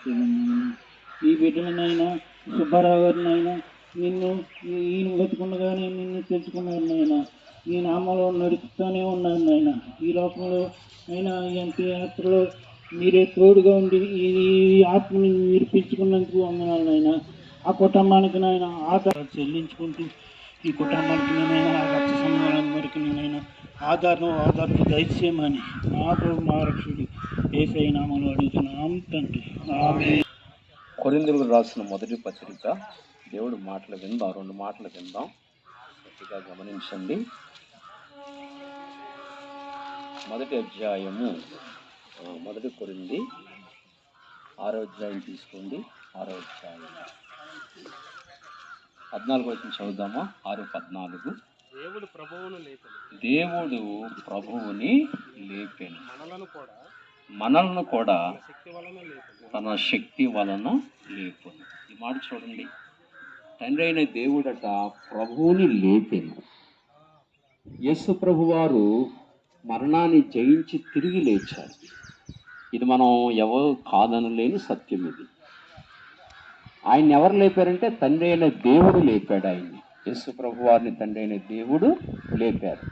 చేస్తున్నాను. ఈ బిడ్డలనైనా సుబ్బారావు గారినైనా నిన్ను ఈయన బతుకుండగానే నిన్ను తెలుసుకున్నారు నాయన. ఈ నామంలో నడుపుతూనే ఉన్నారు నాయన. ఈ లోకంలో అయినా ఎంత యాత్రలో మీరే తోడుగా ఉండి ఈ ఆత్మని మీరు పిలుచుకున్నందుకు వందనాలు నాయన. ఆ కుటుంబానికి నాయన ఆధారం చెల్లించుకుంటూ ఈ కుటుంబానికి నేనైనా రక్త సంబంధాలందరికీ నేనైనా ఆధారం దయచేయమని నా ప్రభు మా రక్షకుడు యేసయ్య నామములో అడుగుతున్నాం తండ్రి. ఆమేన్. కొరింథీయులకు రాసిన మొదటి పత్రిక దేవుడు మాటలు విందాం. 2 మాటలు విందాం, గట్టిగా గమనించండి. మొదటి అధ్యాయము 1 కొరింథీ 6వ అధ్యాయం తీసుకోండి. 6వ అధ్యాయం 14 వచనం చదువుదామా? 6:14. దేవుడు ప్రభువుని లేపెను, మనలను కూడా తన శక్తి వలన లేపును. ఈ మాట చూడండి. తండ్రి అయిన దేవుడట ప్రభువుని లేపెను. యేసు ప్రభువారు మరణాన్ని జయించి తిరిగి లేచారు. ఇది మనం ఎవరు కాదనలేని సత్యం. ఇది ఆయన ఎవరు లేపారంటే తండ్రి అయిన దేవుడు లేపాడు ఆయన్ని. యేసు ప్రభువారిని తండ్రి అయిన దేవుడు లేపారు.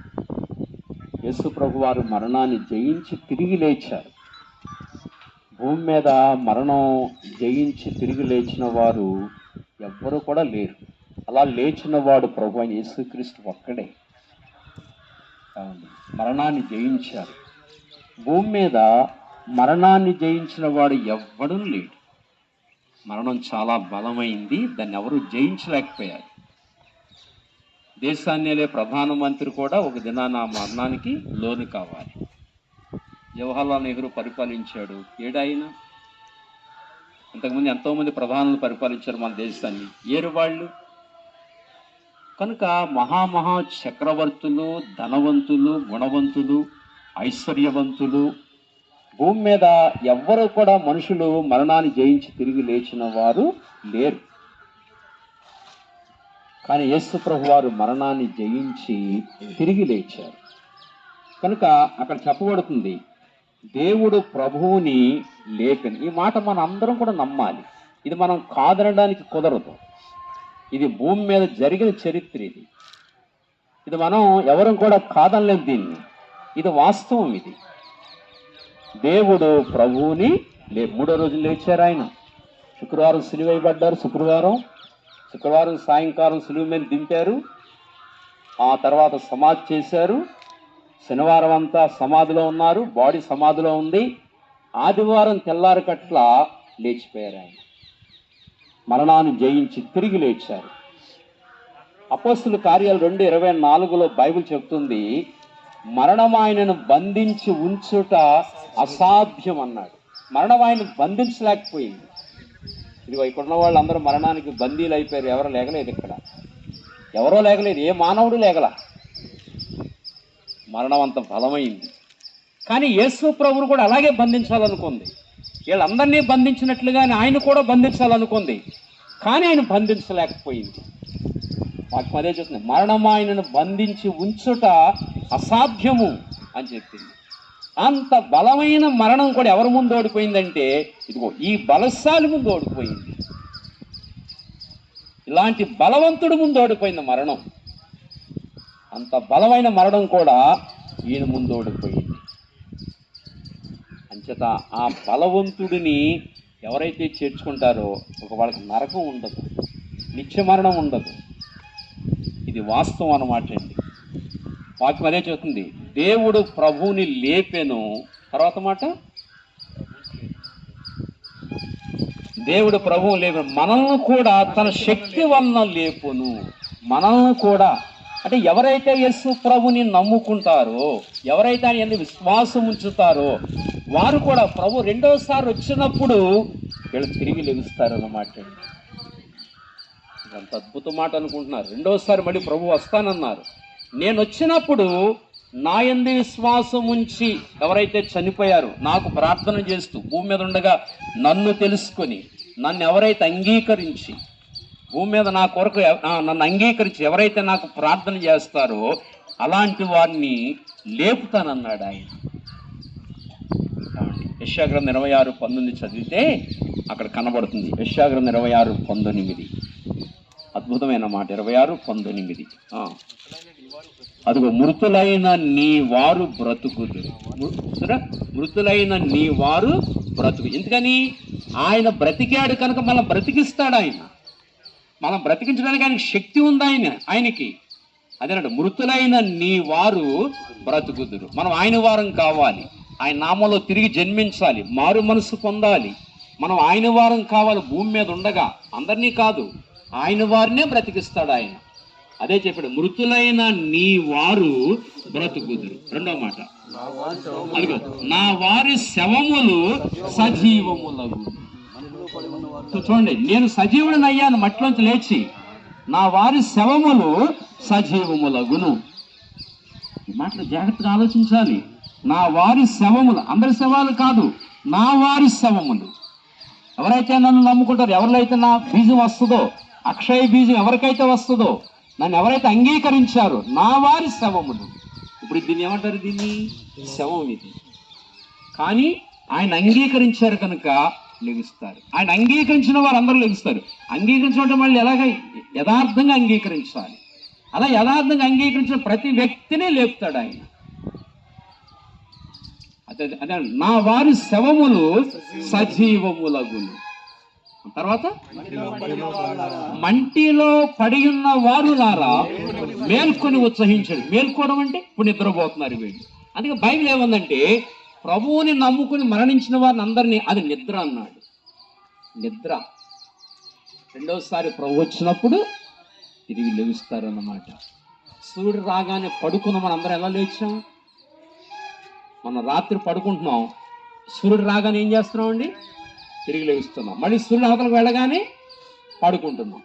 యేసు ప్రభువారు మరణాన్ని జయించి తిరిగి లేచారు. భూమి మీద మరణం జయించి తిరిగి లేచిన వారు ఎవ్వరూ కూడా లేరు. అలా లేచిన వాడు ప్రభు అయిన యేసుక్రీస్తు ఒక్కడే. మరణాన్ని జయించారు. భూమి మీద మరణాన్ని జయించిన వాడు ఎవ్వడూ లేడు. మరణం చాలా బలమైంది, దాన్ని ఎవరు జయించలేకపోయారు. దేశాన్నేలే ప్రధానమంత్రి కూడా ఒక దినాన ఆ మరణానికి లోను కావాలి. జవహర్లాల్ నెహ్రూ పరిపాలించాడు. ఏడాయినా ఇంతకుముందు ఎంతోమంది ప్రధానులు పరిపాలించారు మన దేశాన్ని. ఏరు వాళ్ళు. కనుక మహామహా చక్రవర్తులు, ధనవంతులు, గుణవంతులు, ఐశ్వర్యవంతులు భూమి మీద ఎవ్వరూ కూడా మనుషులు మరణాన్ని జయించి తిరిగి లేచిన వారు లేరు. కానీ యేసు ప్రభు వారు మరణాన్ని జయించి తిరిగి లేచారు. కనుక అక్కడ చెప్పబడుతుంది దేవుడు ప్రభువుని లేపెను. ఈ మాట మనం అందరం కూడా నమ్మాలి. ఇది మనం కాదనడానికి కుదరదు. ఇది భూమి మీద జరిగిన చరిత్ర. ఇది మనం ఎవరం కూడా కాదనలేం దీన్ని. ఇది వాస్తవం. ఇది దేవుడు ప్రభువుని మూడో రోజు లేచారు ఆయన. శుక్రవారం సిలువైపడ్డారు. శుక్రవారం సాయంకాలం సిలువ మీద దింపారు. ఆ తర్వాత సమాధి చేశారు. శనివారం అంతా సమాధిలో ఉన్నారు. బాడీ సమాధిలో ఉంది. ఆదివారం తెల్లారికట్ల లేచిపోయారు ఆయన. మరణాన్ని జయించి తిరిగి లేచారు. అపోస్తుల కార్యాలు 2:24 బైబిల్ చెప్తుంది, మరణం ఆయనను బంధించి ఉంచుట అసాధ్యం అన్నాడు. మరణం ఆయన బంధించలేకపోయింది. ఇది ఇక్కడున్న వాళ్ళందరూ మరణానికి బందీలు అయిపోయారు. ఎవరు లేగలేదు. ఇక్కడ ఎవరో లేగలేదు. ఏ మానవుడు లేగల. మరణం అంత బలమైంది. కానీ యేసు ప్రభువును కూడా అలాగే బంధించాలనుకుంది. వీళ్ళందరినీ బంధించినట్లుగానే ఆయన కూడా బంధించాలనుకుంది. కానీ ఆయన బంధించలేకపోయింది. వాక్యం అదే చెప్తుంది, మరణం ఆయనను బంధించి ఉంచుట అసాధ్యము అని చెప్పింది. అంత బలమైన మరణం కూడా ఎవరి ముందు ఓడిపోయిందంటే ఇదిగో ఈ బలశాలి ముందు ఓడిపోయింది. ఇలాంటి బలవంతుడి ముందు ఓడిపోయింది మరణం. అంత బలమైన మరణం కూడా ఈయన ముందు ఓడిపోయింది. అంచేత ఆ బలవంతుడిని ఎవరైతే చేర్చుకుంటారో ఒక వాళ్ళకి నరకం ఉండదు, నిత్య మరణం ఉండదు. ఇది వాస్తవం అన్నమాట అండి. వాక్యం అదే చెప్తుంది, దేవుడు ప్రభువుని లేపెను. తర్వాత మాట, దేవుడు ప్రభువు లేపెను, మనల్ని కూడా తన శక్తి వలన లేపును. మనల్ని కూడా అంటే ఎవరైతే యేసు ప్రభుని నమ్ముకుంటారో, ఎవరైతే ఆయన విశ్వాసం ఉంచుతారో వారు కూడా ప్రభు రెండోసారి వచ్చినప్పుడు వీళ్ళు తిరిగి లెగుస్తారన్నమాట. అంత అద్భుత మాట అనుకుంటున్నారు. రెండోసారి మళ్ళీ ప్రభు వస్తానన్నారు. నేను వచ్చినప్పుడు నా యందు విశ్వాసం ఉంచి ఎవరైతే చనిపోయారో, నాకు ప్రార్థన చేస్తూ భూమి మీద ఉండగా నన్ను తెలుసుకొని నన్ను ఎవరైతే అంగీకరించి భూమి మీద నా కొరకు నన్ను అంగీకరించి ఎవరైతే నాకు ప్రార్థన చేస్తారో అలాంటి వారిని లేపుతానన్నాడు ఆయన. యెషయా గ్రంథం 26:19 చదివితే అక్కడ కనబడుతుంది. యెషయా గ్రంథం 26:19 అద్భుతమైన మాట. 26:19 అదిగో మృతులైన నీ వారు బ్రతుకుదురు. మృతులైన నీ వారు బ్రతుకు. ఎందుకని? ఆయన బ్రతికాడు కనుక మనం బ్రతికిస్తాడు. ఆయన మనం బ్రతికించడానికి ఆయనకి శక్తి ఉంది. ఆయనకి అదేనండి, మృతులైన నీ వారు బ్రతుకుదురు. మనం ఆయన వారం కావాలి. ఆయన నామంలో తిరిగి జన్మించాలి, మారు మనసు పొందాలి. మనం ఆయన వారం కావాలి భూమి మీద ఉండగా. అందరినీ కాదు, ఆయన వారినే బ్రతికిస్తాడు ఆయన. అదే చెప్పాడు, మృతులైన నీ వారు బ్రతుకుదురు. రెండో మాట, అదిగో నా వారి శవములు సజీవములగు. చూడండి, నేను సజీవుడిని అయ్యాను మట్టిలోంచి లేచి, నా వారి శవములు సజీవములగును. ఈ మాటలు జాగ్రత్తగా ఆలోచించాలి. నా వారి శవములు, అందరి శవాలు కాదు, నా వారి శవములు. ఎవరైతే నన్ను నమ్ముకుంటారో, ఎవరికైతే నా బీజం వస్తుందో, అక్షయ బీజం ఎవరికైతే వస్తుందో, నన్ను ఎవరైతే అంగీకరించారో, నా వారి శవములు. ఇప్పుడు దీన్ని ఏమంటారు? దీన్ని శవం ఇది. కానీ ఆయన అంగీకరించారు కనుక లెగుస్తారు. ఆయన అంగీకరించిన వారు అందరూ లెగుస్తారు. అంగీకరించడం మళ్ళీ ఎలాగ? యథార్థంగా అంగీకరించాలి. అలా యథార్థంగా అంగీకరించిన ప్రతి వ్యక్తిని లేపుతాడు ఆయన. అదే నా వారి శవములు సజీవములగును. తర్వాత మంటిలో పడి ఉన్న వారులారా మేల్కొని ఉత్సహించడు. మేల్కోవడం అంటే ఇప్పుడు నిద్రపోతున్నారు వీళ్ళు. అందుకే బైబిల్ ఏముందంటే, ప్రభువుని నమ్ముకుని మరణించిన వారిని అందరినీ, అది నిద్ర అన్నాడు. నిద్ర. రెండోసారి ప్రభు వచ్చినప్పుడు తిరిగి లేస్తారు అన్నమాట. సూర్యుడు రాగానే పడుకున్న మనం అందరం ఎలా లేచాం? మనం రాత్రి పడుకుంటున్నాం, సూర్యుడు రాగానే ఏం చేస్తున్నాం అండి? తిరిగి లేస్తున్నాం. మళ్ళీ సూర్యుడు అవతలకు వెళ్ళగానే పడుకుంటున్నాం,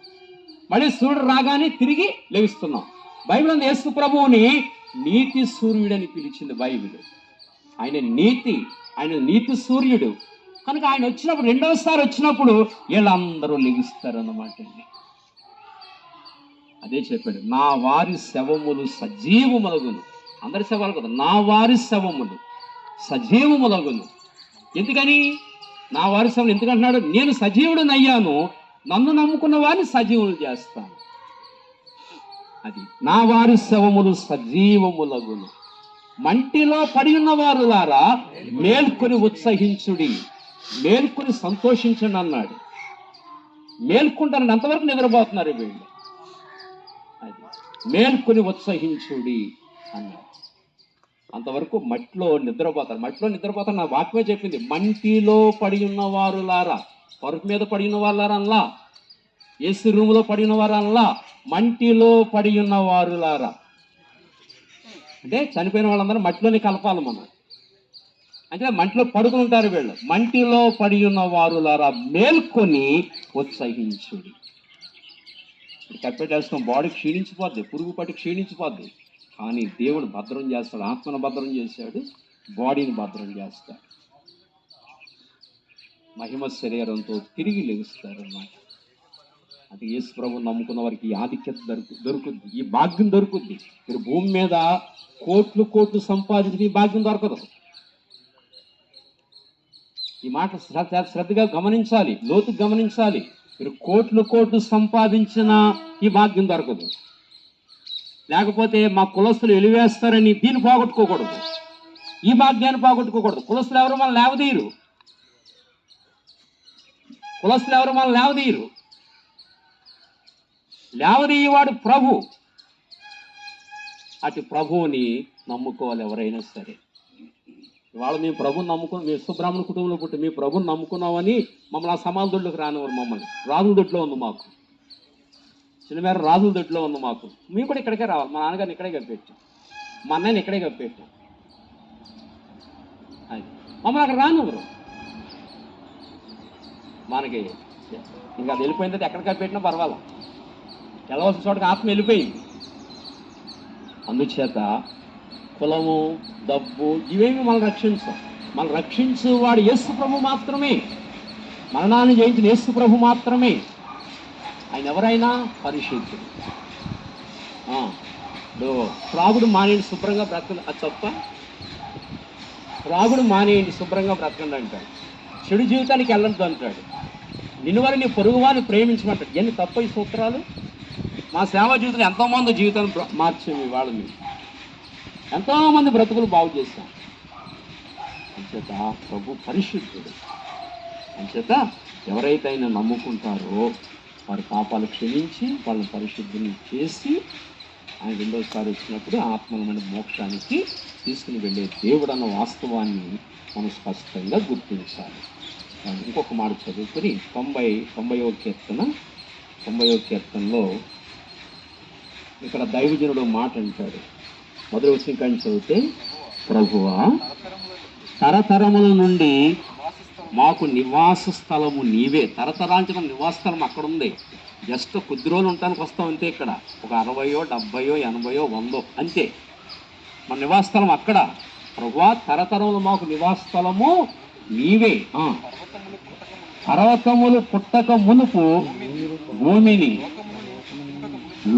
మళ్ళీ సూర్యుడు రాగానే తిరిగి లేస్తున్నాం. బైబిల్ అందు యేసు ప్రభువుని నీతి సూర్యుడని పిలిచింది బైబిల్. ఆయన నీతి, ఆయన నీతి సూర్యుడు కనుక ఆయన వచ్చినప్పుడు, రెండవసారి వచ్చినప్పుడు వీళ్ళందరూ లెగుస్తారు అన్నమాట. అదే చెప్పాడు, నా వారి శవములు సజీవములగును. అందరి శవాలు కదా, నా వారి శవములు సజీవములగును. ఎందుకని నా వారి శవములు? ఎందుకంటున్నాడు? నేను సజీవుడిని అయ్యాను, నన్ను నమ్ముకున్న వారిని సజీవులు చేస్తాను. అది నా వారి శవములు సజీవములగును. మంటిలో పడి ఉన్న వారులారా మేల్కొని ఉత్సహించుడి. మేల్కొని సంతోషించండి అన్నాడు. మేల్కుంటారని అంతవరకు నిద్రపోతున్నారు వీళ్ళు. అది మేల్కొని ఉత్సహించుడి అన్నాడు. అంతవరకు మట్టిలో నిద్రపోతారు. మట్టిలో నిద్రపోతారు. నా వాక్యమే చెప్పింది, మంటిలో పడి ఉన్న వారులారా. పరుపు మీద పడి ఉన్న వాళ్ళారా అనలా, ఏసీ రూములో పడి ఉన్న వారు అనలా, మంటిలో పడి ఉన్న వారులారా. అంటే చనిపోయిన వాళ్ళందరూ మట్టిలోనే కలపాలి మనం. అంటే మంటిలో పడుకుని ఉంటారు వీళ్ళు. మంటిలో పడి ఉన్న వారులారా మేల్కొని ఉత్సహించుడి. కప్పెట్టేస్తాం, బాడీ క్షీణించిపోద్ది, పురుగు పట్టి క్షీణించిపోద్ది. కానీ దేవుడు భద్రం చేస్తాడు. ఆత్మను భద్రం చేశాడు, బాడీని భద్రం చేస్తాడు. మహిమ శరీరంతో తిరిగి లెగుస్తారు అన్నమాట. అది యేసు ప్రభువుని నమ్ముకున్న వారికి ఈ ఆధిక్యత దొరుకుద్ది, ఈ భాగ్యం దొరుకుద్ది. మీరు భూమి మీద కోట్లు కోట్లు సంపాదించిన ఈ భాగ్యం దొరకదు. ఈ మాట శ్రద్ధగా గమనించాలి, లోతుగా గమనించాలి. మీరు కోట్లు కోట్లు సంపాదించిన ఈ భాగ్యం దొరకదు. లేకపోతే మా కులస్తులు ఎలివేస్తారని దీన్ని పోగొట్టుకోకూడదు, ఈ భాగ్యాన్ని పోగొట్టుకోకూడదు. కులస్తులు ఎవరు మనం లేవదీయరు. కులస్తులు ఎవరు మనం లేవదీయరు. లేవదీయవాడు ప్రభు. అటు ప్రభువుని నమ్ముకోవాలి ఎవరైనా సరే. ఇవాళ మేము ప్రభుని నమ్ముకుని, మేము సుబ్రహ్మణ్య కుటుంబంలో పుట్టి మేము ప్రభుని నమ్ముకున్నామని మమ్మల్ని ఆ సమాధి దొడ్లోకి రానివారు. మమ్మల్ని రాజుల దొడ్లో ఉంది మాకు, చిన్నమేర రాజుల దొడ్లో ఉంది మాకు. మేము కూడా ఇక్కడికే రావాలి. మా నాన్నగారిని ఇక్కడే కప్పెట్టాం, మా అన్నయ్యని ఇక్కడే కప్పెట్టాం. అది మమ్మల్ని అక్కడ రానివ్వరు. మనకి ఇంకా అది వెళ్ళిపోయిన తర్వాత ఎక్కడ కప్పెట్టినా పర్వాలా, వెళ్ళవలసిన చోటకి ఆత్మ వెళ్ళిపోయింది. అందుచేత కులము, డబ్బు ఇవేమి మనం రక్షించం. మనం రక్షించేవాడు యేసు ప్రభు మాత్రమే. మరణాన్ని జయించిన యేసు ప్రభు మాత్రమే. ఆయన ఎవరైనా పరిశుద్ధుడు. త్రాగుడు మానేడు శుభ్రంగా బ్రతకదు, అది తప్ప. త్రాగుడు మానేయండి, శుభ్రంగా బ్రతకండి అంటాడు. చెడు జీవితానికి వెళ్ళొద్దు అంటాడు. నిన్ను వారిని పొరుగువారిని ప్రేమించమంటాడు. ఎన్ని తప్ప ఈ సూత్రాలు. మా సేవా జీవితంలో ఎంతోమంది జీవితాన్ని మార్చేవి వాళ్ళు మేము ఎంతోమంది బ్రతుకులు బాగు చేశాం. అంచేత ప్రభు పరిశుద్ధుడు. అంచేత ఎవరైతే ఆయన నమ్ముకుంటారో వారి పాపాలు క్షమించి వాళ్ళని పరిశుద్ధిని చేసి ఆయన రెండోసారి వచ్చినప్పుడు ఆత్మలమైన మోక్షానికి తీసుకుని వెళ్ళే దేవుడు అన్న వాస్తవాన్ని మనం స్పష్టంగా గుర్తించాలి. ఇంకొక మాట చదువుకొని 90వ కీర్తనలో ఇక్కడ దైవజనుడు మాట అంటాడు. మొదటి వచ్చిన కానీ చదివితే, ప్రభువా తరతరముల నుండి మాకు నివాస స్థలము నీవే. తరతరాంచిన నివాస స్థలం అక్కడ ఉంది. జస్ట్ కొద్ది రోజులు ఉండటానికి వస్తాం అంతే. ఇక్కడ ఒక 60, 70, 80, 100 అంతే మన నివాస స్థలం అక్కడ. ప్రభువా తరతరములు మాకు నివాస స్థలము నీవే. పర్వతములు పుట్టక మునుపు భూమిని,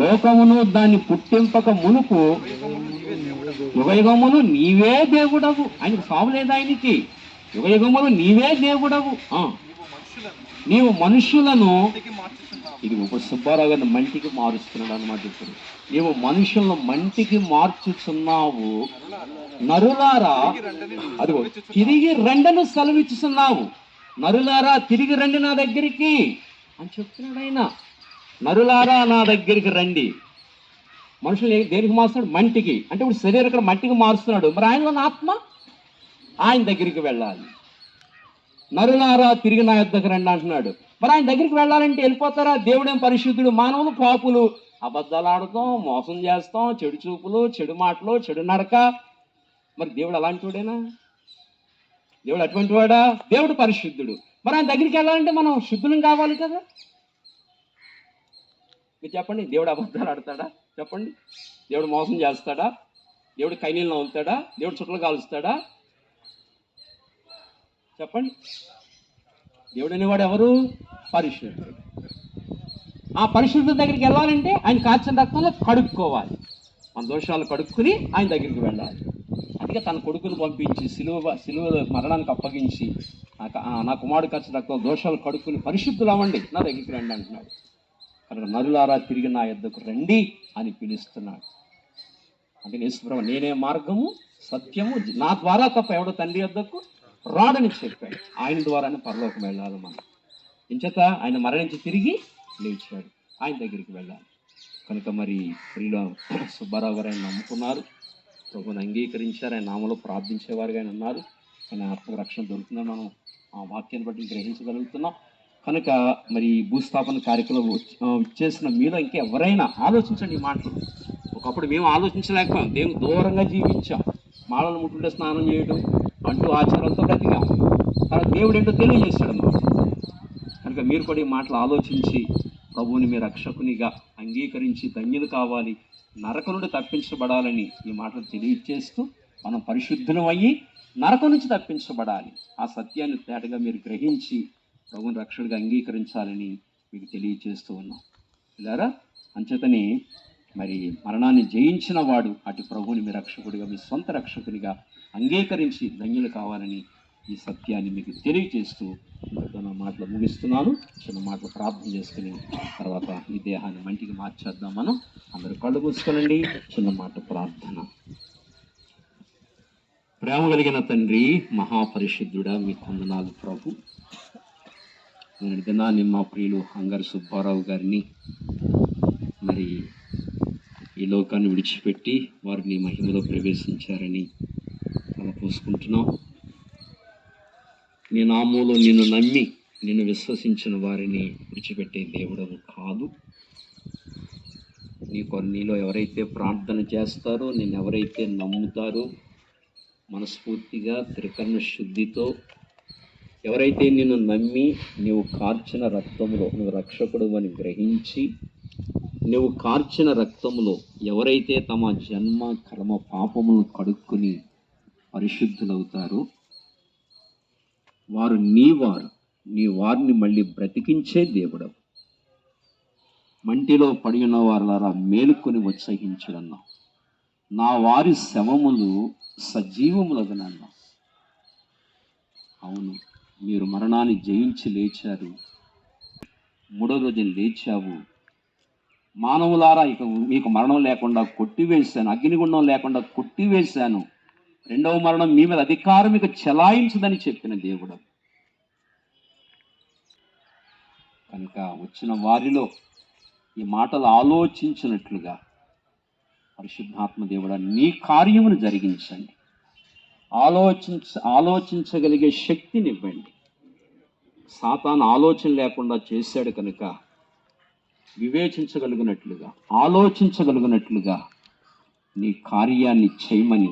లోకమును దాన్ని పుట్టింపక మునుపు యుగయుగములు నీవే దేవుడవు. ఆయనకు సావు లేదు. ఆయనకి యుగయుగములు నీవే దేవుడవు. నీవు మనుషులను, ఇది సుబ్బారావు గారిని మంటికి మారుస్తున్నాడు అన్నమాట. ఇప్పుడు నీవు మనుషులను మంటికి మార్చుచున్నావు, నరులారా అదిగో తిరిగి రెండను సెలవిచ్చుతున్నావు. నరులారా తిరిగి రండి నా దగ్గరికి అని చెప్తున్నాడు ఆయన. నరులారా నా దగ్గరికి రండి. మనుషులు దేనికి మారుస్తున్నాడు? మంటికి. అంటే ఇప్పుడు శరీరం ఇక్కడ మట్టికి మారుస్తున్నాడు. మరి ఆయనలో ఆత్మ ఆయన దగ్గరికి వెళ్ళాలి. నరులారా తిరిగి నా యొద్దకు రండి అంటున్నాడు. మరి ఆయన దగ్గరికి వెళ్ళాలంటే వెళ్ళిపోతారా? దేవుడేం పరిశుద్ధుడు, మానవులు పాపులు. అబద్ధాలు ఆడుతాం, మోసం చేస్తాం, చెడు చూపులు, చెడు మాటలు, చెడు నడక. మరి దేవుడు అలాంటి వాడేనా? దేవుడు అటువంటి వాడా? దేవుడు పరిశుద్ధుడు. మరి ఆయన దగ్గరికి వెళ్ళాలంటే మనం శుద్ధులం కావాలి కదా. మీరు చెప్పండి, దేవుడు అబద్ధాలు ఆడతాడా? చెప్పండి. దేవుడు మోసం చేస్తాడా? దేవుడు కైనీళ్ళు నవ్వుతాడా? దేవుడు చుట్టలు కాలుస్తాడా? చెప్పండి. దేవుడు అనేవాడు ఎవరు? పరిశుద్ధుడు. ఆ పరిశుద్ధుడి దగ్గరికి వెళ్ళాలంటే ఆయన కార్చిన రక్తంలో కడుక్కోవాలి. మన దోషాలు కడుక్కుని ఆయన దగ్గరికి వెళ్ళాలి. అందుకే తన కొడుకును పంపించి సిలువ మరణానికి అప్పగించి నా కుమారుడు కార్చిన రక్తం దోషాలు కడుక్కుని పరిశుద్ధులు అవ్వండి, నా దగ్గరికి రండి అంటున్నాడు. కనుక నరులారా తిరిగి నా యొద్దకు రండి అని పిలుస్తున్నాడు. అంటే యేసుప్రభువు నేనే మార్గము సత్యము, నా ద్వారా తప్ప ఎవడో తండ్రి యొద్దకు రాడని చెప్పాడు. ఆయన ద్వారానే పరలోకం వెళ్ళాలి మనం. ఇంచేత ఆయన మరణించి తిరిగి లేచాడు, ఆయన దగ్గరికి వెళ్ళాలి. కనుక మరి ప్రియుల సుబ్బారావు గారు ఆయన నమ్ముకున్నారు, ప్రభుని అంగీకరించారు, ఆయన నామలో ప్రార్థించేవారుగా ఆయన ఉన్నారు. ఆయన ఆత్మరక్షణ దొరుకుతుందని మనం ఆ వాక్యాన్ని బట్టి గ్రహించగలుగుతున్నాం. కనుక మరి భూస్థాపన కార్యక్రమం చేసిన మీలో ఇంకా ఎవరైనా ఆలోచించండి ఈ మాటలు. ఒకప్పుడు మేము ఆలోచించలేకపోయాం, దేవుని దూరంగా జీవించాం, మాలను ముట్టుంటే స్నానం చేయడం అంటూ ఆచారాలతో బ్రతికాం. కానీ దేవుడు ఏంటో తెలియజేశాడు మాకు. కనుక మీరు కూడా ఈ మాటలు ఆలోచించి ప్రభువుని మీ రక్షకునిగా అంగీకరించి ధన్యులు కావాలి, నరకం నుండి తప్పించబడాలని ఈ మాటలు తెలియజేస్తూ మనం పరిశుద్ధులం అయ్యి నరకం నుంచి తప్పించబడాలి. ఆ సత్యాన్ని తేటగా మీరు గ్రహించి ప్రభుని రక్షకుడిగా అంగీకరించాలని మీకు తెలియజేస్తూ ఉన్నాం. ఇలారా అంచేతని మరి మరణాన్ని జయించిన వాడు అటు ప్రభుని మీ రక్షకుడిగా, మీ సొంత రక్షకునిగా అంగీకరించి ధన్యులు కావాలని ఈ సత్యాన్ని మీకు తెలియజేస్తూ నా మాటలు ముగిస్తున్నాను. చిన్న మాటలు ప్రార్థన చేసుకుని తర్వాత ఈ దేహాన్ని మంటికి మార్చేద్దాం. మనం అందరూ కళ్ళు మూసుకోనండి. చిన్న మాట ప్రార్థన. ప్రేమ కలిగిన తండ్రి, మహాపరిశుద్ధుడా, మీ వందనాలు ప్రభు. నేను దినాన్ని మా ప్రియులు హంగర్ సుబ్బారావు గారిని మరి ఈ లోకాన్ని విడిచిపెట్టి వారిని మహిమలో ప్రవేశించారని తలపోసుకుంటున్నాం. నీ నామంలో నిన్ను నమ్మి నిన్ను విశ్వసించిన వారిని విడిచిపెట్టే దేవుడవు కాదు. నీలో ఎవరైతే ప్రార్థన చేస్తారో, నిన్ను ఎవరైతే నమ్ముతారో, మనస్ఫూర్తిగా త్రికరణ శుద్ధితో ఎవరైతే నిన్ను నమ్మి నీవు కార్చిన రక్తంలో నువ్వు రక్షకుడు అని గ్రహించి నువ్వు కార్చిన రక్తంలో ఎవరైతే తమ జన్మ కర్మ పాపములను కడుక్కుని పరిశుద్ధులవుతారో వారు నీ వారిని మళ్ళీ బ్రతికించే దేవుడవు. మంటిలో పడి ఉన్న వారులారా మేలుకొని ఉత్సహించుడన్నావు. నా వారి శవములు సజీవములగునన్నావు. అవును, మీరు మరణాన్ని జయించి లేచారు. మూడో రోజున లేచావు. మానవులారా, ఇక మీకు మరణం లేకుండా కొట్టివేశాను, అగ్నిగుండం లేకుండా కొట్టివేశాను, రెండవ మరణం మీ మీద అధికారం ఇక చెలాయించదని చెప్పిన దేవుడు. కనుక వచ్చిన వారిలో ఈ మాటలు ఆలోచించినట్లుగా పరిశుద్ధాత్మ దేవుడా నీ కార్యమును జరిగించండి. ఆలోచించగలిగే శక్తినివ్వండి. సాతాను ఆలోచన లేకుండా చేశాడు కనుక వివేచించగలిగినట్లుగా, ఆలోచించగలిగినట్లుగా నీ కార్యాన్ని చేయమని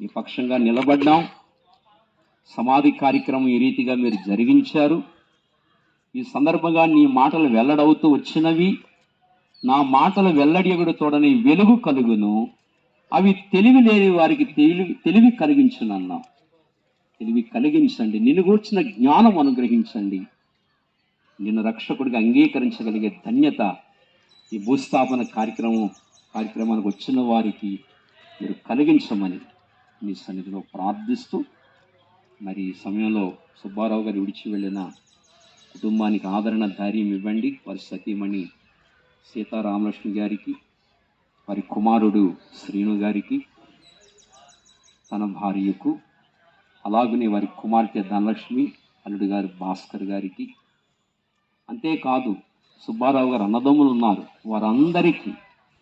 నీ పక్షంగా నిలబడ్డాం. సమాధి కార్యక్రమం ఈ రీతిగా మీరు జరిగించారు. ఈ సందర్భంగా నీ మాటలు వెల్లడవుతూ వచ్చినవి. నా మాటలు వెల్లడియగుడు తోడని వెలుగు కలుగును, అవి తెలివి లేని వారికి తెలివి కలిగించునన్నావు. తెలివి కలిగించండి, నిన్ను గూర్చిన జ్ఞానం అనుగ్రహించండి. నిన్ను రక్షకుడిగా అంగీకరించగలిగే ధన్యత ఈ భూస్థాపన కార్యక్రమానికి వచ్చిన వారికి మీరు కలిగించమని మీ సన్నిధిలో ప్రార్థిస్తూ, మరి ఈ సమయంలో సుబ్బారావు గారు విడిచి వెళ్ళిన కుటుంబానికి ఆదరణ, ధైర్యం ఇవ్వండి. వారి సతీమణి సీతారామలక్ష్మి గారికి, వారి కుమారుడు శ్రీను గారికి, తన భార్యకు, అలాగనే వారి కుమార్తె ధనలక్ష్మి, అల్లుడు గారు భాస్కర్ గారికి, అంతేకాదు సుబ్బారావు గారు అన్నదమ్ములు ఉన్నారు, వారందరికీ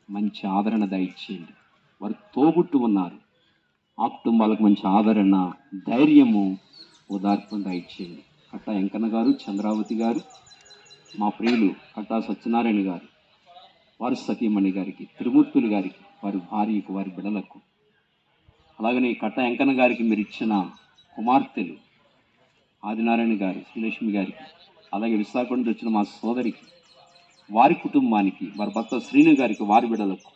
మంచి ఆదరణ దయచేయండి. వారు తోబుట్టు ఉన్నారు, ఆ కుటుంబాలకు మంచి ఆదరణ, ధైర్యము, ఓదార్పును దయచేయండి. కట్టా వెంకన్న గారు, చంద్రావతి గారు, మా ప్రియులు కట్టా సత్యనారాయణ గారు, వారి సతీమణి గారికి, త్రిమూర్తులు గారికి, వారి భార్యకు, వారి బిడలకు, అలాగనే కట్టా వెంకన్న గారికి మీరు ఇచ్చిన కుమార్తెలు ఆదినారాయణ గారు, శ్రీలక్ష్మి గారికి, అలాగే విశాఖ నుంచి వచ్చిన మా సోదరికి, వారి కుటుంబానికి, వారి భర్త శ్రీను గారికి, వారి బిడలకు,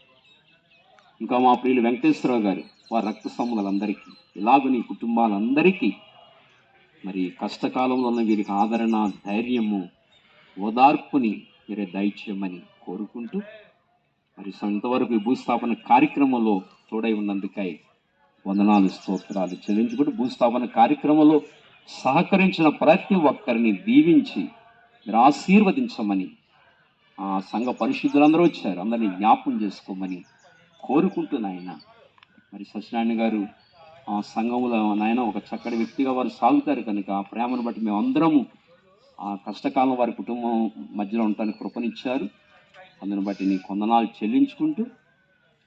ఇంకా మా ప్రియులు వెంకటేశ్వరరావు గారు, వారి రక్త సంబంధాలందరికీ, ఇలాగ నీ కుటుంబాలందరికీ మరి కష్టకాలంలో ఉన్న వీరికి ఆదరణ, ధైర్యము, ఓదార్పుని మీరే దయచేయమని కోరుకుంటూ, మరి ఇంతవరకు ఈ భూస్థాపన కార్యక్రమంలో తోడై ఉన్నందుకై వందనాలు, స్తోత్రాలు చెల్లించుకుంటూ, భూస్థాపన కార్యక్రమంలో సహకరించిన ప్రతి ఒక్కరిని దీవించి మీరు ఆశీర్వదించమని, ఆ సంఘ పరిశుద్ధులందరూ వచ్చారు, అందరినీ జ్ఞాపకం చేసుకోమని కోరుకుంటూ నాయన, మరి సత్యనారాయణ గారు ఆ సంఘంలో నాయన ఒక చక్కటి వ్యక్తిగా వారు సాగుతారు కనుక ఆ ప్రేమను బట్టి మేమందరము ఆ కష్టకాలం వారి కుటుంబం మధ్యలో ఉండటానికి కృపనిచ్చారు. అందుని బట్టి నీ వందనాలు చెల్లించుకుంటూ,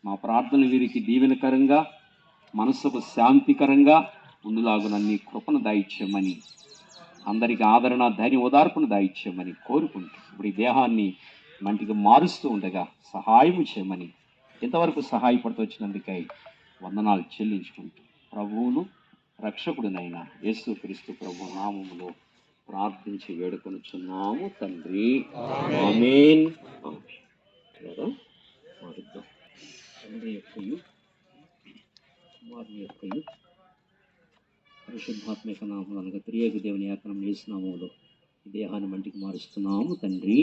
మా ప్రార్థనలు వీరికి దీవెనకరంగా, మనసుకు శాంతికరంగా ముందులాగున నీ కృపను దాయిచ్చేయమని, అందరికీ ఆదరణ, ధైర్యం, ఓదార్పును దాయిచ్చేయమని కోరుకుంటూ, ఇప్పుడు ఈ దేహాన్ని మంటికి మారుస్తూ ఉండగా సహాయము చేయమని, ఇంతవరకు సహాయపడుతూ వచ్చినందుకై వందనాలు చెల్లించుకుంటూ, ప్రభువును రక్షకుడునైన యేసుక్రీస్తు ప్రభు నామములో ప్రార్థించి వేడుకొనుచున్నాము తండ్రి, ఆమేన్. తండ్రి యొక్కయు కుమారుని యొక్కయు పరిశుద్ధాత్మిక నామములు అనగా త్రియేక దేవుని ఏకనామములో యేసు నామములో ఈ దేహాన్ని మంటికి మారుస్తున్నాము తండ్రి.